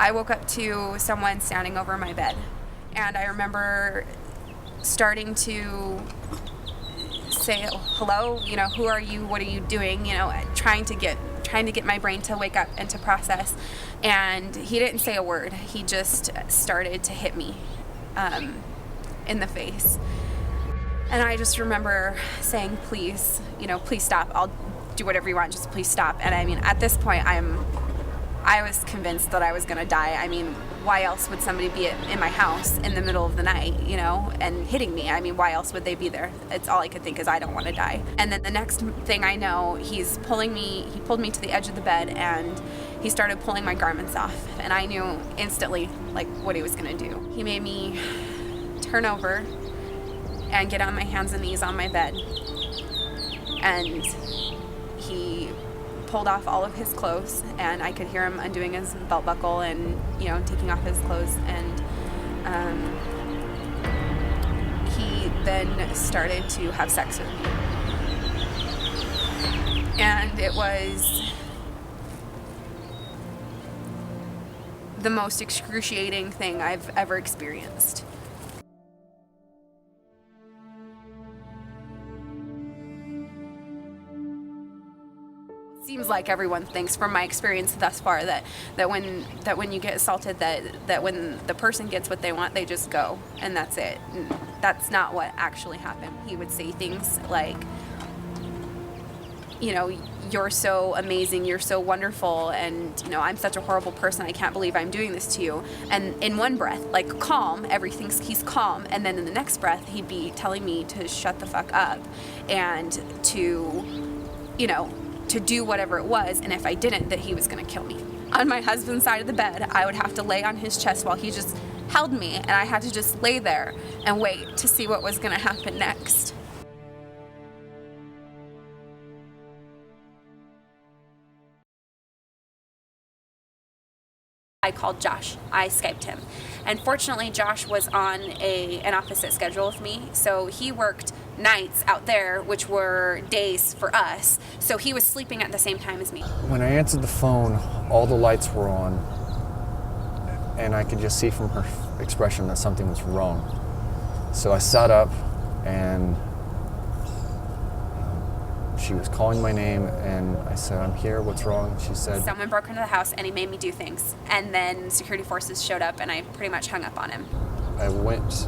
I woke up to someone standing over my bed, and I remember starting to say, hello, who are you, what are you doing, trying to get my brain to wake up and to process. And he didn't say a word. He just started to hit me in the face. And I just remember saying, please stop. I'll do whatever you want, just please stop. And I mean, at this point, I was convinced that I was going to die. I mean, why else would somebody be in my house in the middle of the night, and hitting me? I mean, why else would they be there? It's all I could think is I don't want to die. And then the next thing I know, he pulled me to the edge of the bed, and he started pulling my garments off. And I knew instantly, what he was going to do. He made me turn over and get on my hands and knees on my bed. And he pulled off all of his clothes, and I could hear him undoing his belt buckle and taking off his clothes. And he then started to have sex with me, and it was the most excruciating thing I've ever experienced. Seems like everyone thinks, from my experience thus far, that when you get assaulted, that when the person gets what they want, they just go, and that's it. And that's not what actually happened. He would say things like, you're so amazing, you're so wonderful, and I'm such a horrible person, I can't believe I'm doing this to you. And in one breath, calm, he's calm, and then in the next breath, he'd be telling me to shut the fuck up and to do whatever it was, and if I didn't, that he was going to kill me. On my husband's side of the bed, I would have to lay on his chest while he just held me, and I had to just lay there and wait to see what was going to happen next. I called Josh. I Skyped him. And fortunately, Josh was on an opposite schedule with me, so he worked nights out there, which were days for us, so he was sleeping at the same time as me. When I answered the phone, all the lights were on, and I could just see from her expression that something was wrong. So I sat up, and she was calling my name, and I said, I'm here, what's wrong? She said, someone broke into the house and he made me do things. And then security forces showed up, and I pretty much hung up on him. I went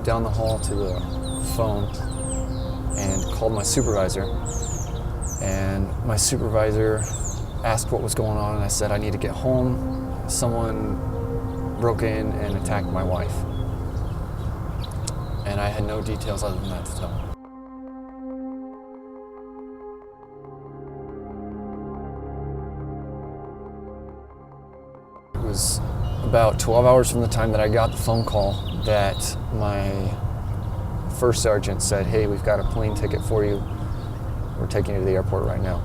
down the hall to the phone and called my supervisor. And my supervisor asked what was going on, and I said, I need to get home. Someone broke in and attacked my wife. And I had no details other than that to tell. It was about 12 hours from the time that I got the phone call that my first sergeant said, hey, we've got a plane ticket for you. We're taking you to the airport right now.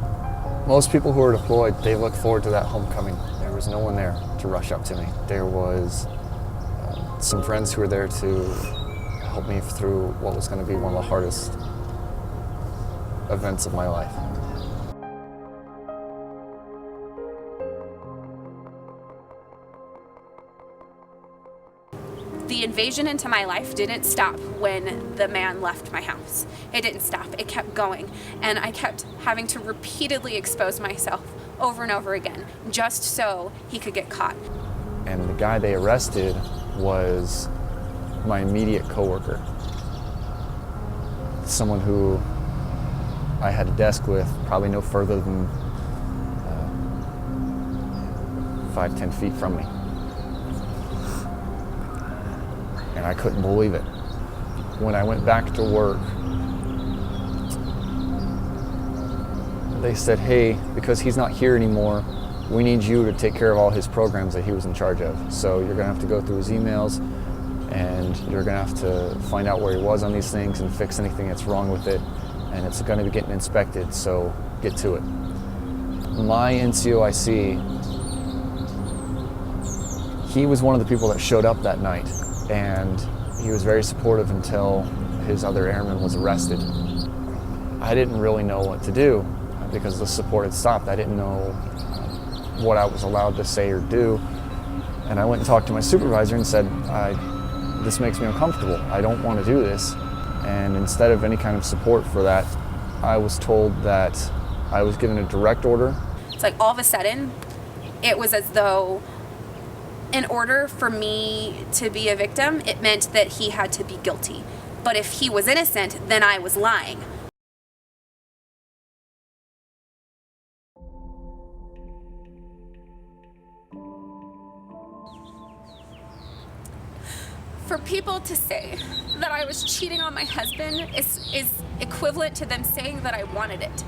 Most people who are deployed, they look forward to that homecoming. There was no one there to rush up to me. There was some friends who were there to help me through what was going to be one of the hardest events of my life. The invasion into my life didn't stop when the man left my house. It didn't stop. It kept going. And I kept having to repeatedly expose myself over and over again, just so he could get caught. And the guy they arrested was my immediate coworker. Someone who I had a desk with, probably no further than 5-10 feet from me. And I couldn't believe it. When I went back to work, they said, hey, because he's not here anymore, we need you to take care of all his programs that he was in charge of. So you're gonna have to go through his emails, and you're gonna have to find out where he was on these things and fix anything that's wrong with it. And it's gonna be getting inspected, so get to it. My NCOIC, he was one of the people that showed up that night. And he was very supportive until his other airman was arrested. I didn't really know what to do because the support had stopped. I didn't know what I was allowed to say or do. And I went and talked to my supervisor and said, this makes me uncomfortable. I don't want to do this. And instead of any kind of support for that, I was told that I was given a direct order. It's like all of a sudden, it was as though in order for me to be a victim, it meant that he had to be guilty. But if he was innocent, then I was lying. For people to say that I was cheating on my husband is equivalent to them saying that I wanted it.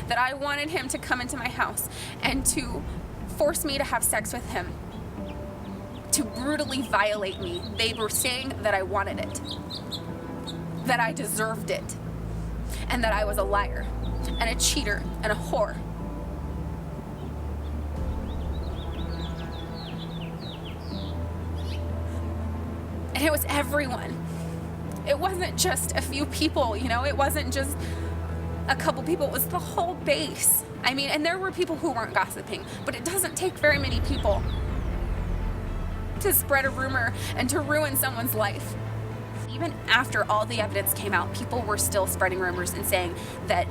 That I wanted him to come into my house and to force me to have sex with him. To brutally violate me. They were saying that I wanted it. That I deserved it. And that I was a liar. And a cheater. And a whore. And it was everyone. It wasn't just a few people, you know? It wasn't just a couple people. It was the whole base. I mean, and there were people who weren't gossiping, but it doesn't take very many people to spread a rumor and to ruin someone's life. Even after all the evidence came out, people were still spreading rumors and saying that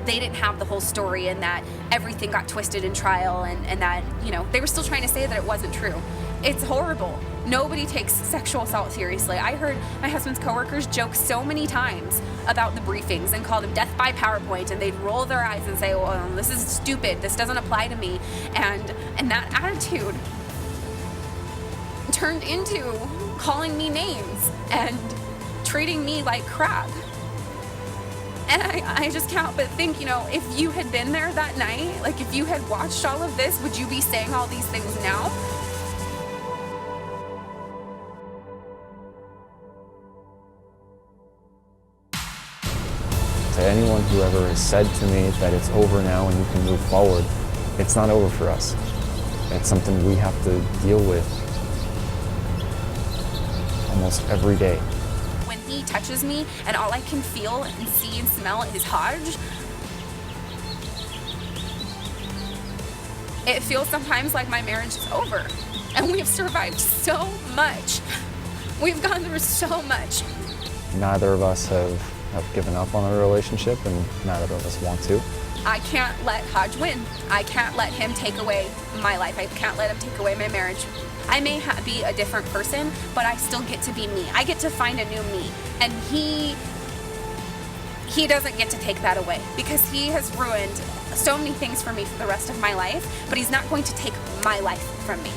they didn't have the whole story and that everything got twisted in trial and that, you know, they were still trying to say that it wasn't true. It's horrible. Nobody takes sexual assault seriously. I heard my husband's coworkers joke so many times about the briefings and call them death by PowerPoint, and they'd roll their eyes and say, well, this is stupid, this doesn't apply to me. And that attitude turned into calling me names and treating me like crap. And I just can't but think, you know, if you had been there that night, like if you had watched all of this, would you be saying all these things now? To anyone who ever has said to me that it's over now and you can move forward, it's not over for us. It's something we have to deal with almost every day. When he touches me and all I can feel and see and smell is Haj, it feels sometimes like my marriage is over. And we've survived so much. We've gone through so much. Neither of us have given up on our relationship, and neither of us want to. I can't let Haj win. I can't let him take away my life. I can't let him take away my marriage. I may be a different person, but I still get to be me. I get to find a new me. And he doesn't get to take that away because he has ruined so many things for me for the rest of my life, but he's not going to take my life from me.